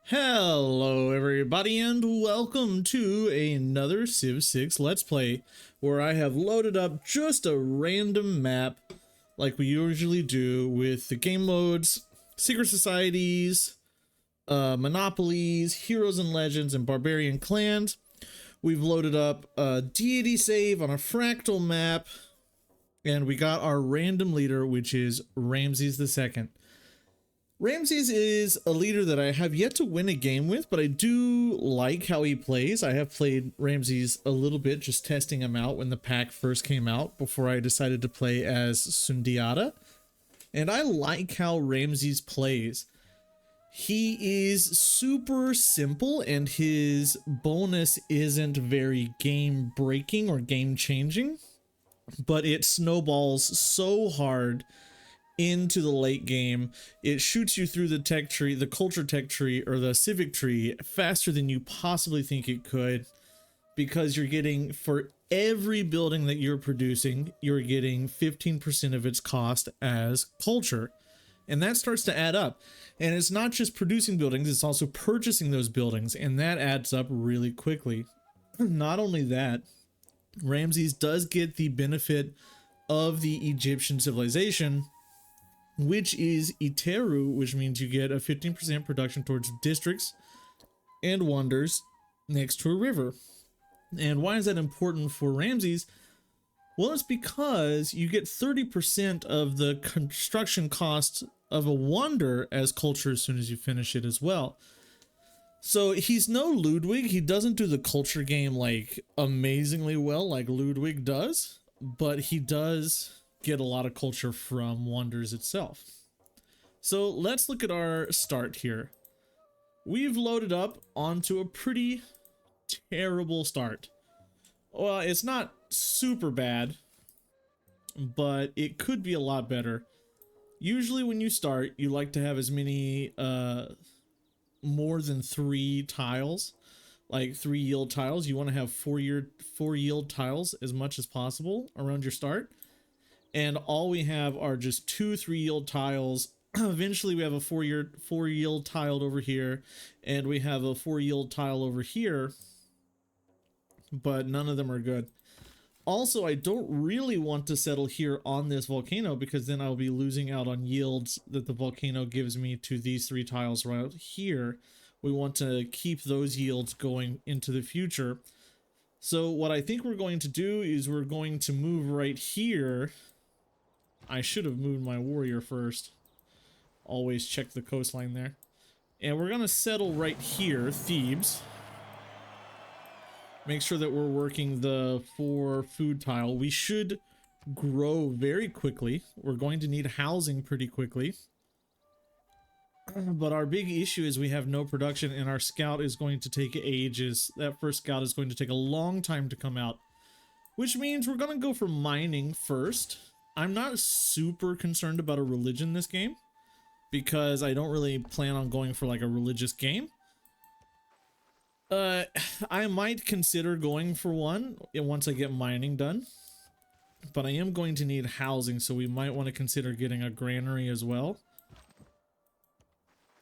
Hello everybody and welcome to another Civ 6 Let's Play where I have loaded up just a random map like we usually do with the game modes, secret societies, monopolies, heroes and legends, and barbarian clans. We've loaded up a deity save on a fractal map and we got our random leader, which is Ramses II. Ramses is a leader that I have yet to win a game with, but I do like how he plays. I have played Ramses a little bit, just testing him out when the pack first came out before I decided to play as Sundiata. And I like how Ramses plays. He is super simple and his bonus isn't very game breaking or game changing, but it snowballs so hard into the late game. It shoots you through the tech tree, the culture tech tree, or the civic tree faster than you possibly think it could, because you're getting, for every building that you're producing, you're getting 15% of its cost as culture. And that starts to add up. And it's not just producing buildings, it's also purchasing those buildings, and that adds up really quickly. Not only that, Ramses does get the benefit of the Egyptian civilization, which is Iteru, which means you get a 15% production towards districts and wonders next to a river. And why is that important for Ramses? Well, it's because you get 30% of the construction cost of a wonder as culture as soon as you finish it as well. So he's no Ludwig. He doesn't do the culture game like amazingly well like Ludwig does, but he does get a lot of culture from wonders itself. So let's look at our start here. We've loaded up onto a pretty terrible start. Well, it's not super bad, but it could be a lot better. Usually when you start, you like to have as many more than 3 tiles, like 3 yield tiles. You want to have 4 yield tiles as much as possible around your start. And all we have are just 2 3 yield tiles. Eventually we have a 4 yield tiled over here, and we have a 4 yield tile over here, but none of them are good. Also, I don't really want to settle here on this volcano, because then I'll be losing out on yields that the volcano gives me to these 3 tiles right here. We want to keep those yields going into the future. So what I think we're going to do is we're going to move right here. I should have moved my warrior first. Always check the coastline there. And we're going to settle right here, Thebes. Make sure that we're working the 4 food tile. We should grow very quickly. We're going to need housing pretty quickly. But our big issue is we have no production, and our scout is going to take ages. That first scout is going to take a long time to come out, which means we're going to go for mining first. I'm not super concerned about a religion this game, because I don't really plan on going for like a religious game. I might consider going for one once I get mining done, but I am going to need housing, so we might want to consider getting a granary as well.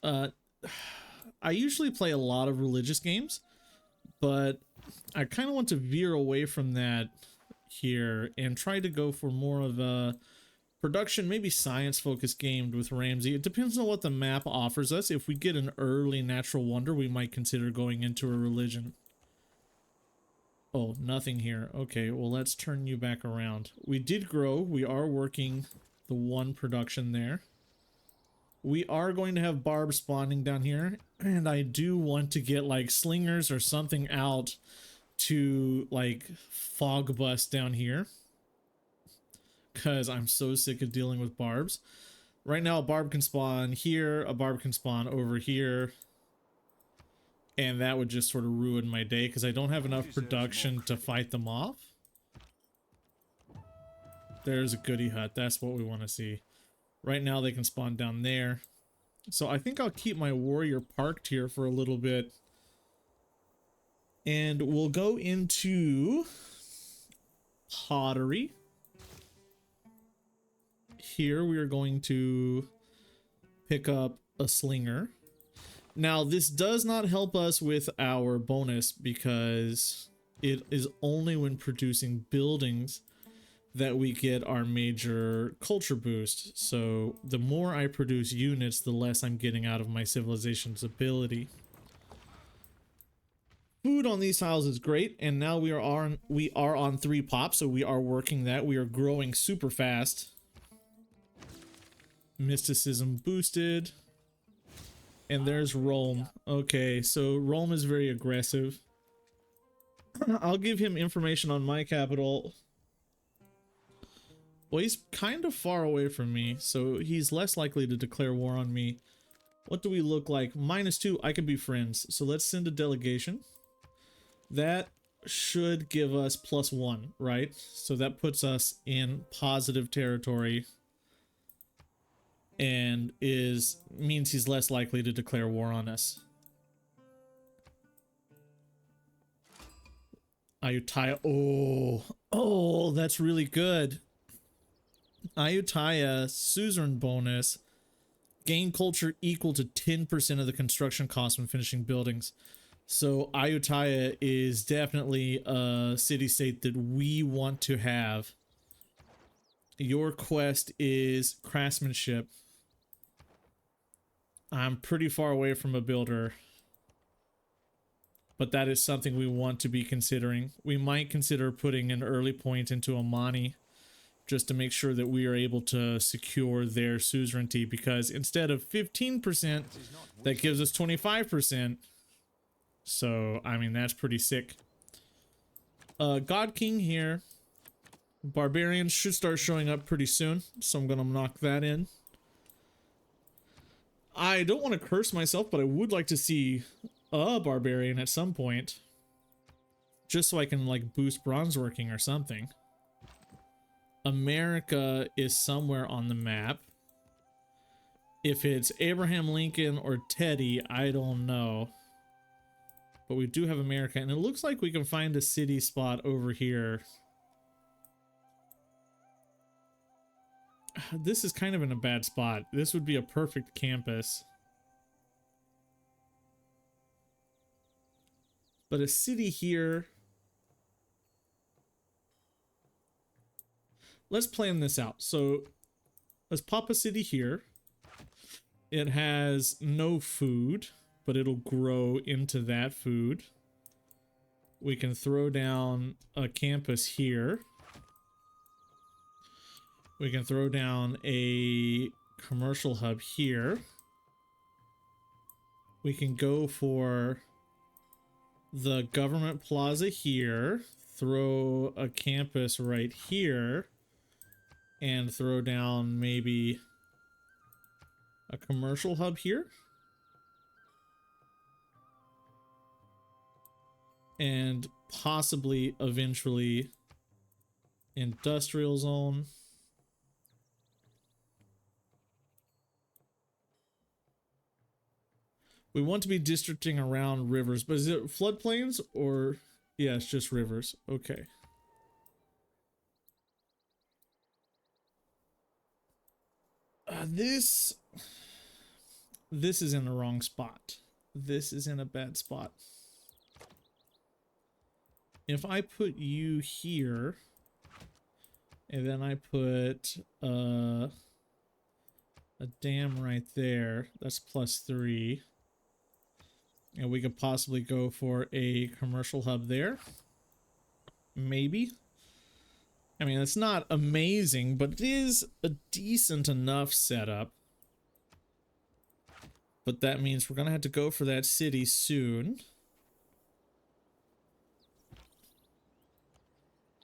I usually play a lot of religious games, but I kind of want to veer away from that here and try to go for more of a production, maybe science focused game with Ramsey. It depends on what the map offers us. If we get an early natural wonder, we might consider going into a religion. Oh, nothing here. Okay, well, let's turn you back around. We did grow. We are working the 1 production there. We are going to have barbs spawning down here, and I do want to get like slingers or something out to like fog bust down here, because I'm so sick of dealing with barbs. Right now a barb can spawn here, a barb can spawn over here, and that would just sort of ruin my day because I don't have enough production to fight them off. There's a goody hut. That's what we want to see. Right now they can spawn down there. So I think I'll keep my warrior parked here for a little bit. And we'll go into pottery. Here we are going to pick up a slinger. Now, this does not help us with our bonus because it is only when producing buildings that we get our major culture boost. So the more I produce units, the less I'm getting out of my civilization's ability. Food on these tiles is great, and now we are on 3 pops, so we are working that. We are growing super fast. Mysticism boosted. And there's Rome. Okay, so Rome is very aggressive. I'll give him information on my capital. Well, he's kind of far away from me, so he's less likely to declare war on me. What do we look like? -2, I can be friends. So let's send a delegation. That should give us +1, right? So that puts us in positive territory. And means he's less likely to declare war on us. Ayutthaya. Oh, that's really good. Ayutthaya suzerain bonus. Gain culture equal to 10% of the construction cost when finishing buildings. So Ayutthaya is definitely a city-state that we want to have. Your quest is craftsmanship. I'm pretty far away from a builder, but that is something we want to be considering. We might consider putting an early point into Amani just to make sure that we are able to secure their suzerainty, because instead of 15%, that gives us 25%. So, I mean, that's pretty sick. God King here. Barbarians should start showing up pretty soon, so I'm gonna knock that in. I don't want to curse myself, but I would like to see a barbarian at some point. Just so I can, like, boost bronze working or something. America is somewhere on the map. If it's Abraham Lincoln or Teddy, I don't know. But we do have America, and it looks like we can find a city spot over here. This is kind of in a bad spot. This would be a perfect campus. But a city here... Let's plan this out. So let's pop a city here. It has no food, but it'll grow into that food. We can throw down a campus here. We can throw down a commercial hub here. We can go for the government plaza here, throw a campus right here, and throw down maybe a commercial hub here. And possibly, eventually, industrial zone. We want to be districting around rivers, but is it floodplains or... Yeah, it's just rivers. Okay. This is in the wrong spot. This is in a bad spot. If I put you here, and then I put a dam right there, that's +3. And we could possibly go for a commercial hub there. Maybe. I mean, it's not amazing, but it is a decent enough setup. But that means we're going to have to go for that city soon.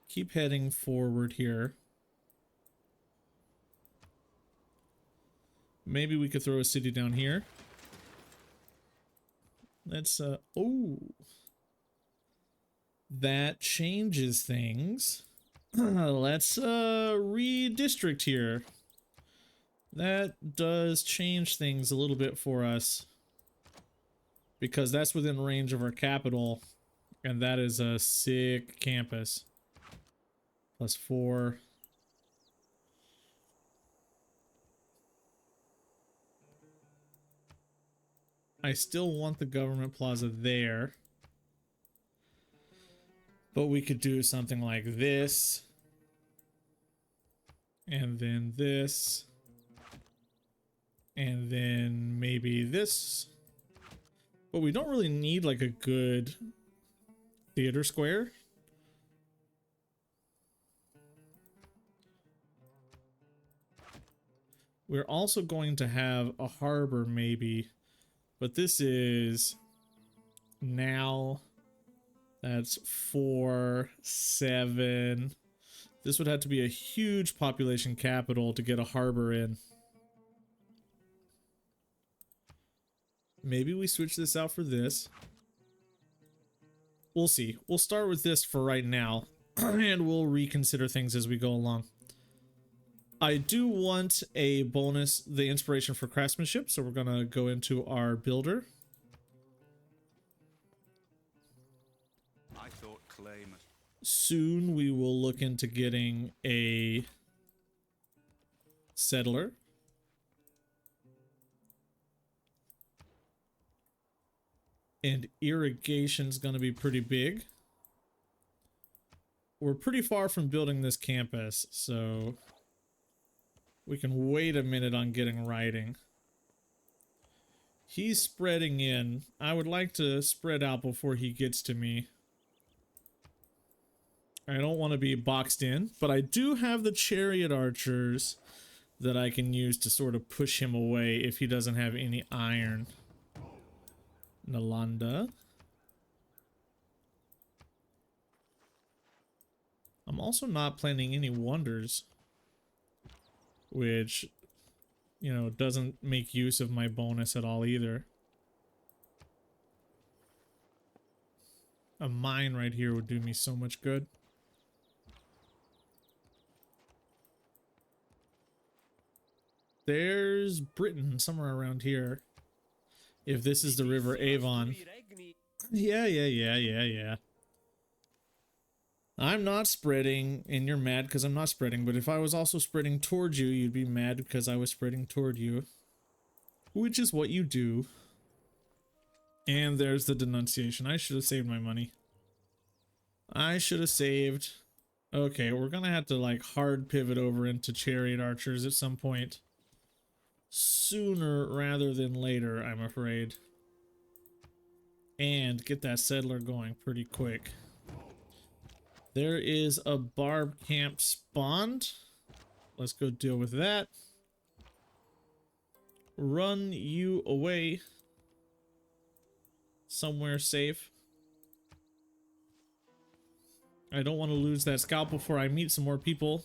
Keep heading forward here. Maybe we could throw a city down here. Let's, oh. That changes things. Let's, redistrict here. That does change things a little bit for us. Because that's within range of our capital. And that is a sick campus. +4. I still want the government plaza there. But we could do something like this. And then this. And then maybe this. But we don't really need like a good theater square. We're also going to have a harbor maybe. But this is now, that's 4, 7. This would have to be a huge population capital to get a harbor in. Maybe we switch this out for this. We'll see. We'll start with this for right now, and we'll reconsider things as we go along. I do want a bonus, the inspiration for craftsmanship, so we're gonna go into our builder. I thought clay must... Soon we will look into getting a settler. And irrigation's gonna be pretty big. We're pretty far from building this campus, so we can wait a minute on getting writing. He's spreading in. I would like to spread out before he gets to me. I don't want to be boxed in, but I do have the chariot archers that I can use to sort of push him away if he doesn't have any iron. Nalanda. I'm also not planning any wonders, which, you know, doesn't make use of my bonus at all either. A mine right here would do me so much good. There's Britain somewhere around here. If this is the River Avon. Yeah. I'm not spreading, and you're mad because I'm not spreading, but if I was also spreading towards you, you'd be mad because I was spreading toward you. Which is what you do. And there's the denunciation. I should have saved my money. I should have saved. Okay, we're gonna have to like hard pivot over into chariot archers at some point. Sooner rather than later, I'm afraid. And get that settler going pretty quick. There is a barb camp spawned. Let's go deal with that. Run you away somewhere safe. I don't want to lose that scout before I meet some more people.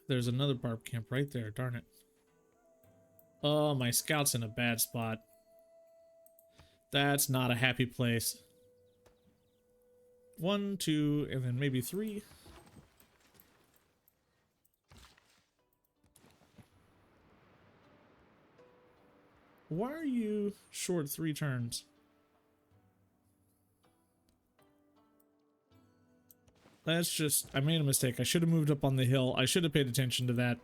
There's another barb camp right there, darn it. Oh, my scout's in a bad spot. That's not a happy place. 1, 2, and then maybe 3. Why are you short 3 turns? That's just, I made a mistake. I should have moved up on the hill. I should have paid attention to that.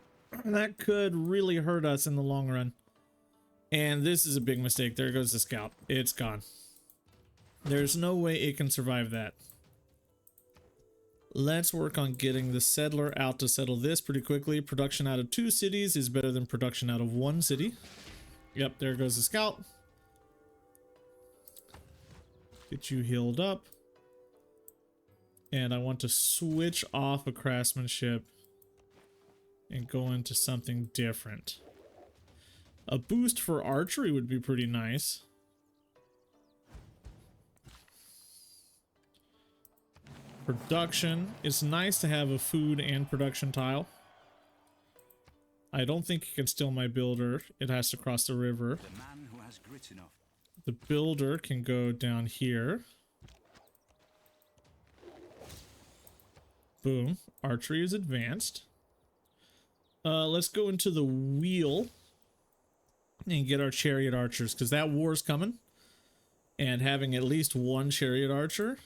That could really hurt us in the long run. And this is a big mistake. There goes the scout. It's gone. There's no way it can survive that. Let's work on getting the settler out to settle this pretty quickly. Production out of 2 cities is better than production out of 1 city. Yep, there goes the scout. Get you healed up. And I want to switch off of craftsmanship and go into something different. A boost for archery would be pretty nice. Production. It's nice to have a food and production tile. I don't think it can steal my builder. It has to cross the river. The man who has grit enough. The builder can go down here. Boom. Archery is advanced. Let's go into the wheel and get our chariot archers, because that war's coming. And having at least 1 chariot archer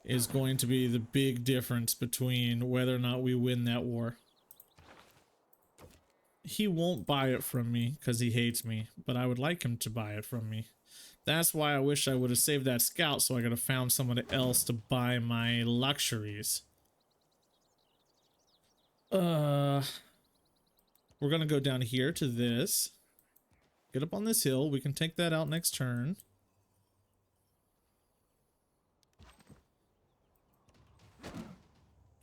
is going to be the big difference between whether or not we win that war. He won't buy it from me because he hates me, but I would like him to buy it from me. That's why I wish I would have saved that scout so I could have found somebody else to buy my luxuries. We're gonna go down here to this. Get up on this hill. We can take that out next turn.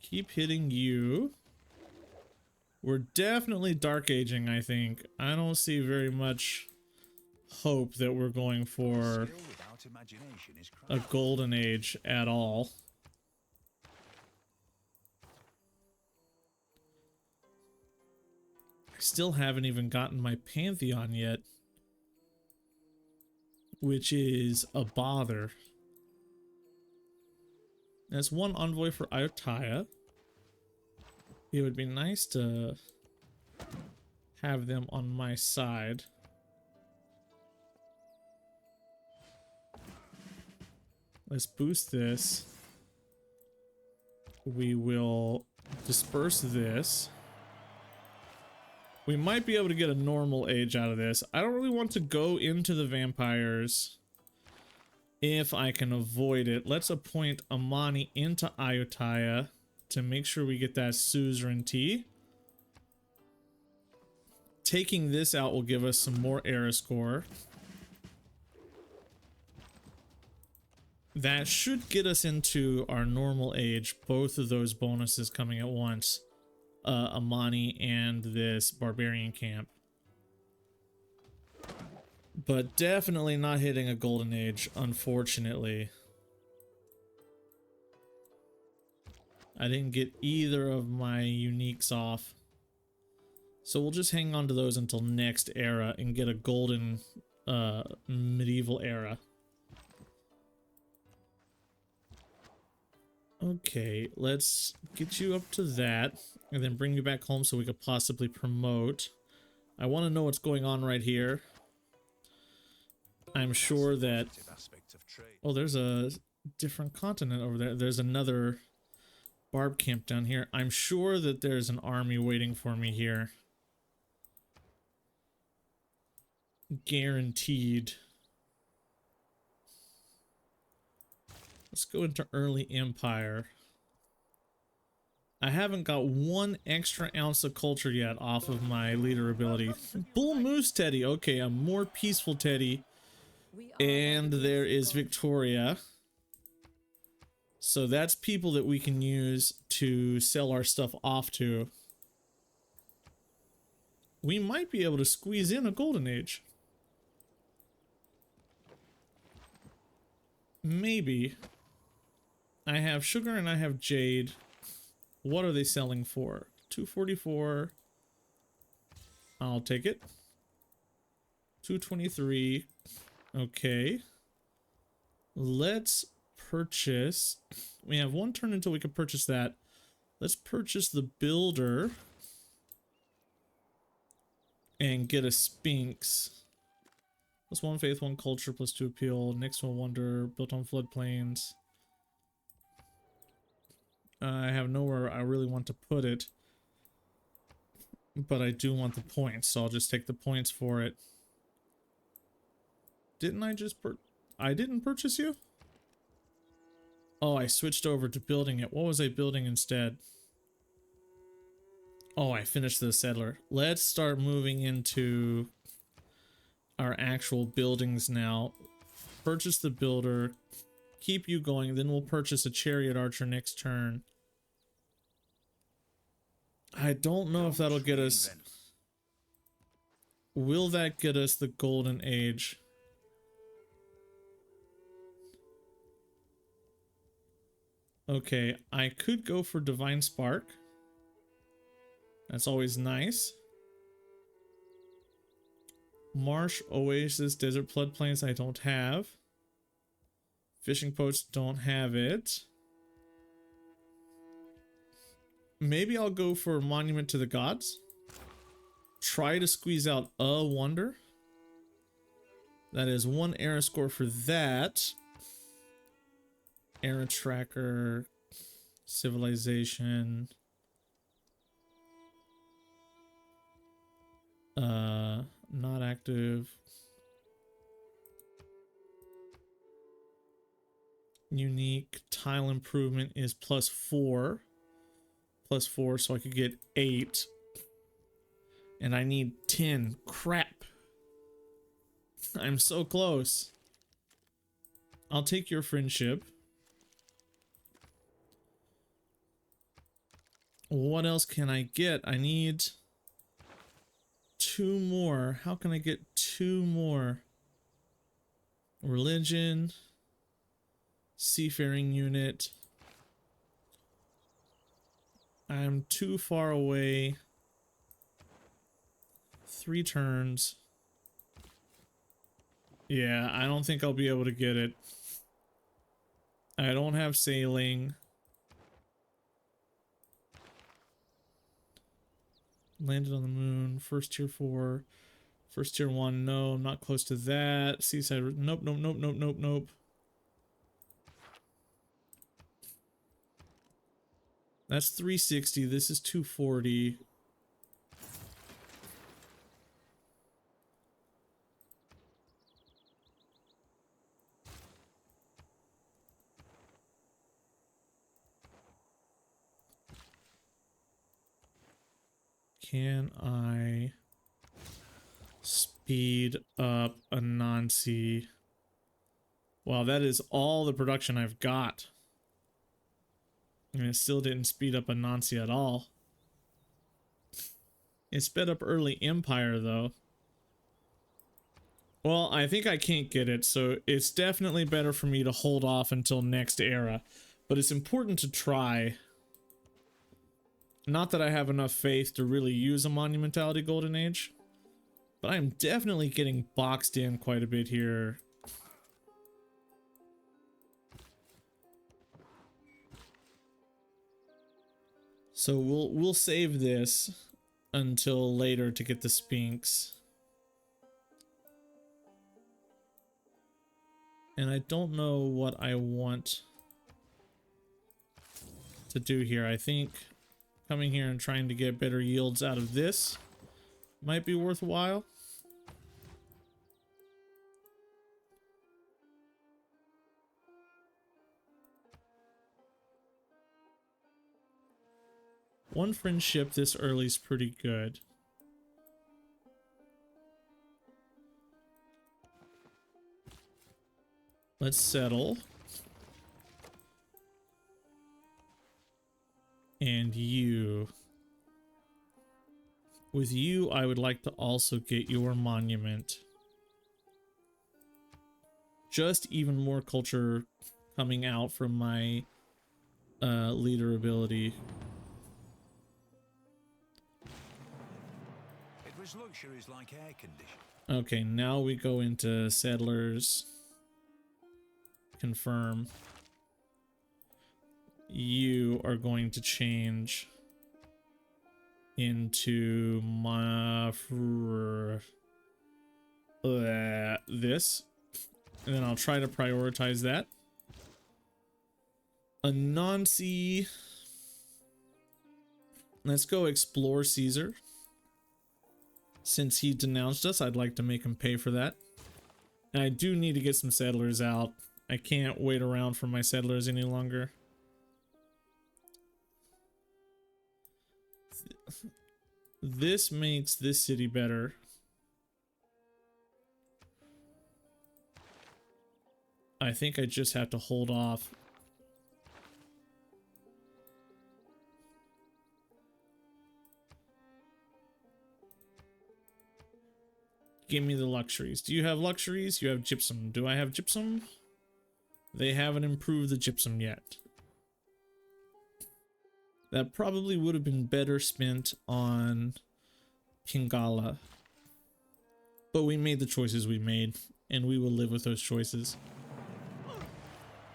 Keep hitting you. We're definitely dark aging, I think. I don't see very much hope that we're going for a golden age at all. I still haven't even gotten my Pantheon yet, which is a bother. That's one envoy for Ayutthaya. It would be nice to have them on my side. Let's boost this. We will disperse this. We might be able to get a normal age out of this. I don't really want to go into the vampires if I can avoid it. Let's appoint Amani into Ayutthaya to make sure we get that suzerainty. Taking this out will give us some more era score. That should get us into our normal age, both of those bonuses coming at once. Amani and this barbarian camp. But definitely not hitting a golden age, unfortunately. I didn't get either of my uniques off. So we'll just hang on to those until next era and get a golden medieval era. Okay, let's get you up to that and then bring you back home so we could possibly promote. I want to know what's going on right here. I'm sure that... Oh, there's a different continent over there. There's another barb camp down here. I'm sure that there's an army waiting for me here. Guaranteed. Let's go into early empire. I haven't got one extra ounce of culture yet off of my leader ability. Bull Moose Teddy. Okay, a more peaceful Teddy. And there is Victoria. So that's people that we can use to sell our stuff off to. We might be able to squeeze in a golden age. Maybe. I have sugar and I have jade. What are they selling for? 244. I'll take it. 223. Okay. Let's purchase. We have one turn until we can purchase that. Let's purchase the builder and get a Sphinx. Plus 1 faith, 1 culture, plus 2 appeal. Next one wonder, built on floodplains. I have nowhere I really want to put it, but I do want the points, so I'll just take the points for it. Didn't I just I didn't purchase you? Oh, I switched over to building it. What was I building instead? Oh, I finished the settler. Let's start moving into our actual buildings now. Purchase the builder. Keep you going. Then we'll purchase a chariot archer next turn. I don't know if that'll get us... Will that get us the golden age? Okay, I could go for Divine Spark. That's always nice. Marsh, Oasis, Desert Floodplains I don't have. Fishing Posts don't have it. Maybe I'll go for Monument to the Gods. Try to squeeze out a wonder. That is 1 era score for that. Era Tracker, Civilization. Not active. Unique tile improvement is +4. +4, so I could get 8. And I need 10. Crap. I'm so close. I'll take your friendship. What else can I get? I need 2 more. How can I get 2 more? Religion. Seafaring unit. I'm too far away. 3 turns. Yeah, I don't think I'll be able to get it. I don't have sailing. Landed on the moon. First tier 4. First tier 1. No, I'm not close to that. Seaside. Nope, nope, nope, nope, nope, nope. That's 360. This is 240. Can I speed up Anansi? Wow, that is all the production I've got. And it still didn't speed up Anansi at all. It sped up early Empire, though. Well, I think I can't get it, so it's definitely better for me to hold off until next era. But it's important to try. Not that I have enough faith to really use a Monumentality Golden Age, but I'm definitely getting boxed in quite a bit here. So we'll save this until later to get the Sphinx. And I don't know what I want to do here. I think coming here and trying to get better yields out of this might be worthwhile. One friendship this early is pretty good. Let's settle. And you. With you, I would like to also get your monument. Just even more culture coming out from my leader ability. It was luxuries like air conditioning. Okay, now we go into settlers. Confirm. You are going to change into my this, and then I'll try to prioritize that. Anansi. Let's go explore Caesar. Since he denounced us, I'd like to make him pay for that. And I do need to get some settlers out. I can't wait around for my settlers any longer. This makes this city better. I think I just have to hold off. Give me the luxuries. Do you have luxuries? You have gypsum. Do I have gypsum? They haven't improved the gypsum yet. That probably would have been better spent on Kingala. But we made the choices we made, and we will live with those choices.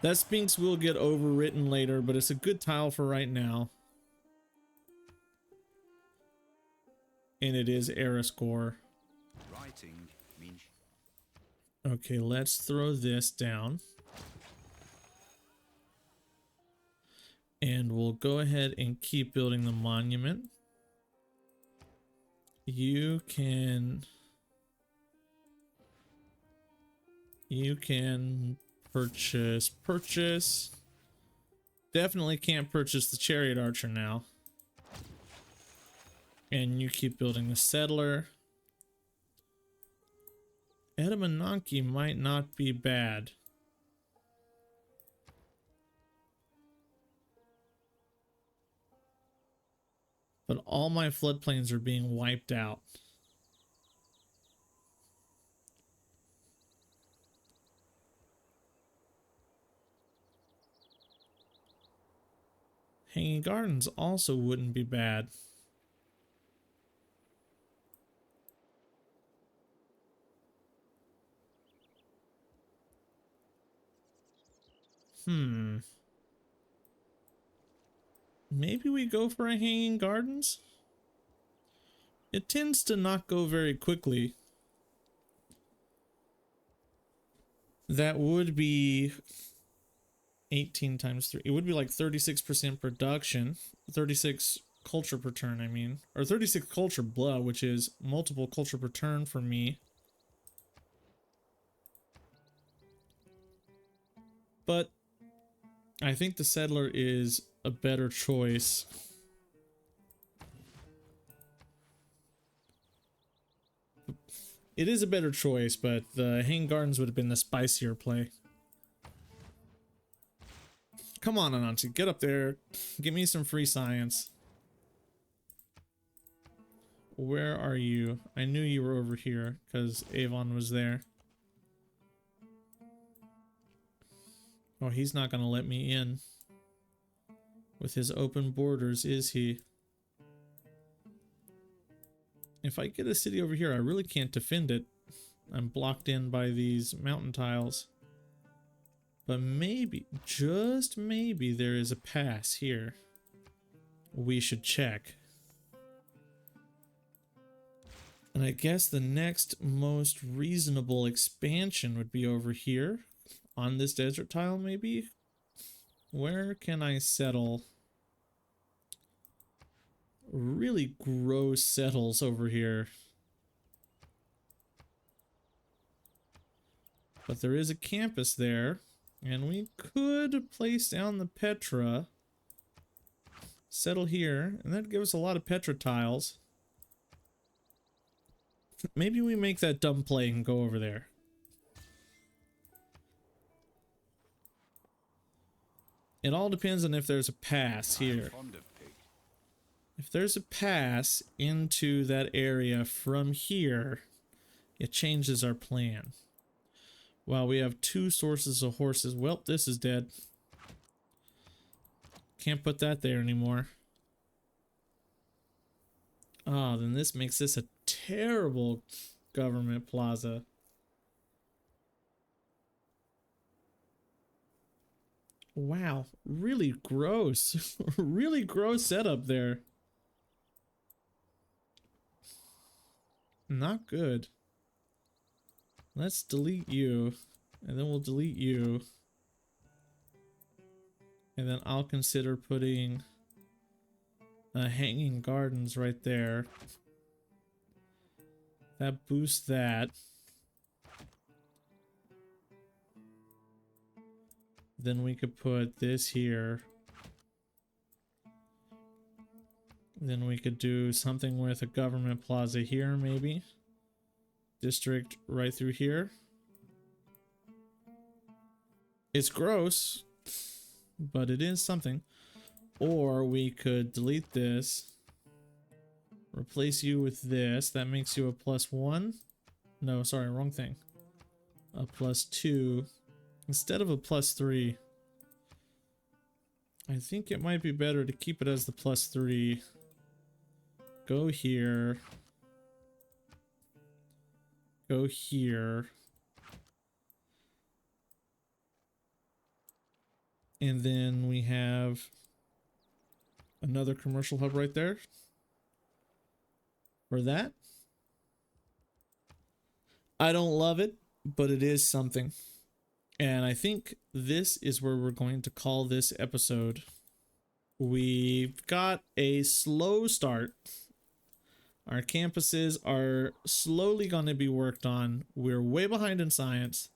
That Sphinx will get overwritten later, but it's a good tile for right now. And it is era score. Writing means. Okay, let's throw this down. And we'll go ahead and keep building the monument. You can purchase. Definitely can't purchase the chariot archer now. And you keep building the settler. Edamananki might not be bad. But all my floodplains are being wiped out. Hanging Gardens also wouldn't be bad. Maybe we go for a Hanging Gardens? It tends to not go very quickly. That would be 18 times 3. It would be like 36% production. 36 culture per turn, I mean. Or 36 culture blood, which is multiple culture per turn for me. But I think the settler is a better choice. It is a better choice, but the Hanging Gardens would have been the spicier play. Come on, Anansi, get up there. Give me some free science. Where are you? I knew you were over here because Avon was there. Oh, he's not going to let me in with his open borders, is he? If I get a city over here, I really can't defend it. I'm blocked in by these mountain tiles. But maybe, just maybe, there is a pass here. We should check. And I guess the next most reasonable expansion would be over here. On this desert tile, maybe? Where can I settle? Really gross settles over here. But there is a campus there. And we could place down the Petra. Settle here. And that'd give us a lot of Petra tiles. Maybe we make that dumb play and go over there. It all depends on if there's a pass here. If there's a pass into that area from here, it changes our plan. Wow, we have 2 sources of horses. Well, this is dead. Can't put that there anymore. Ah, then this makes this a terrible government plaza. Wow, really gross. Really gross setup there. Not good. Let's delete you. And then we'll delete you. And then I'll consider putting Hanging Gardens right there. That boosts that. Then we could put this here. Then we could do something with a government plaza here, maybe. District right through here. It's gross, but it is something. Or we could delete this. Replace you with this. That makes you a +1. No, sorry, wrong thing. A +2. Instead of a +3. I think it might be better to keep it as the +3. Go here. Go here. And then we have another commercial hub right there. For that. I don't love it, but it is something. And I think this is where we're going to call this episode. We've got a slow start. Our campuses are slowly going to be worked on. We're way behind in science,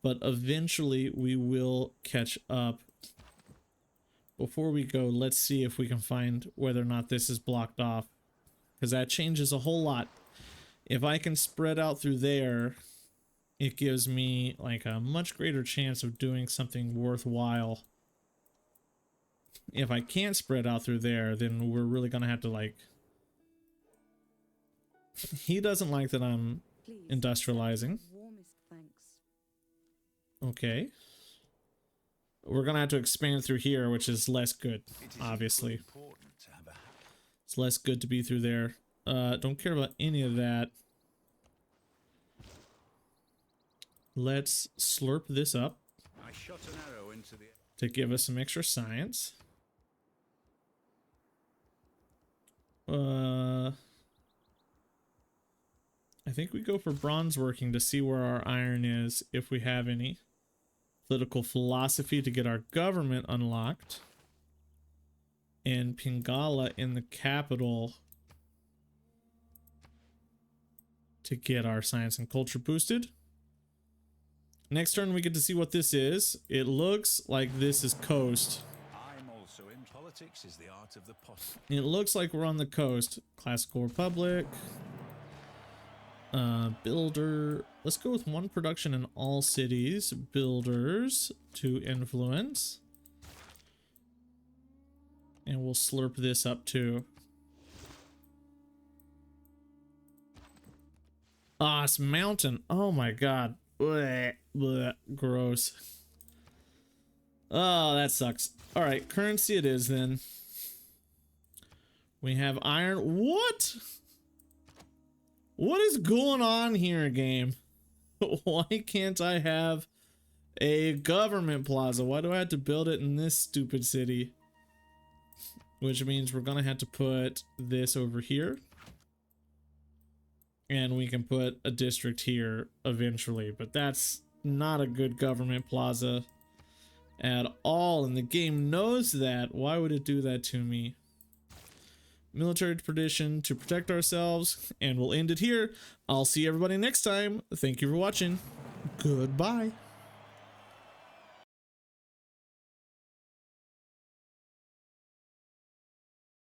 but eventually we will catch up. Before we go, let's see if we can find whether or not this is blocked off, because that changes a whole lot. If I can spread out through there, it gives me like a much greater chance of doing something worthwhile. If I can't spread out through there, then we're really gonna have to like... He doesn't like that I'm industrializing. Warmest thanks. Okay. We're gonna have to expand through here, which is less good, It is obviously. important to have a It's less good to be through there. Don't care about any of that. Let's slurp this up I shot an arrow into the to give us some extra science. I think we go for bronze working to see where our iron is, if we have any. Political philosophy to get our government unlocked. And Pingala in the capital to get our science and culture boosted. Next turn we get to see what this is. It looks like this is coast. I'm also in politics is the art of the possible. It looks like we're on the coast. Classical Republic. Builder. Let's go with one production in all cities. Builders to influence. And we'll slurp this up too. Ah, it's mountain. Oh my god. Blech, blech, gross. Oh, that sucks. Alright, currency it is then. We have iron. What? What is going on here, game? Why can't I have a government plaza? Why do I have to build it in this stupid city? Which means we're gonna have to put this over here. And we can put a district here eventually, but that's not a good government plaza at all, and the game knows that. Why would it do that to me? Military tradition to protect ourselves, and we'll end it here. I'll see everybody next time. Thank you for watching. Goodbye.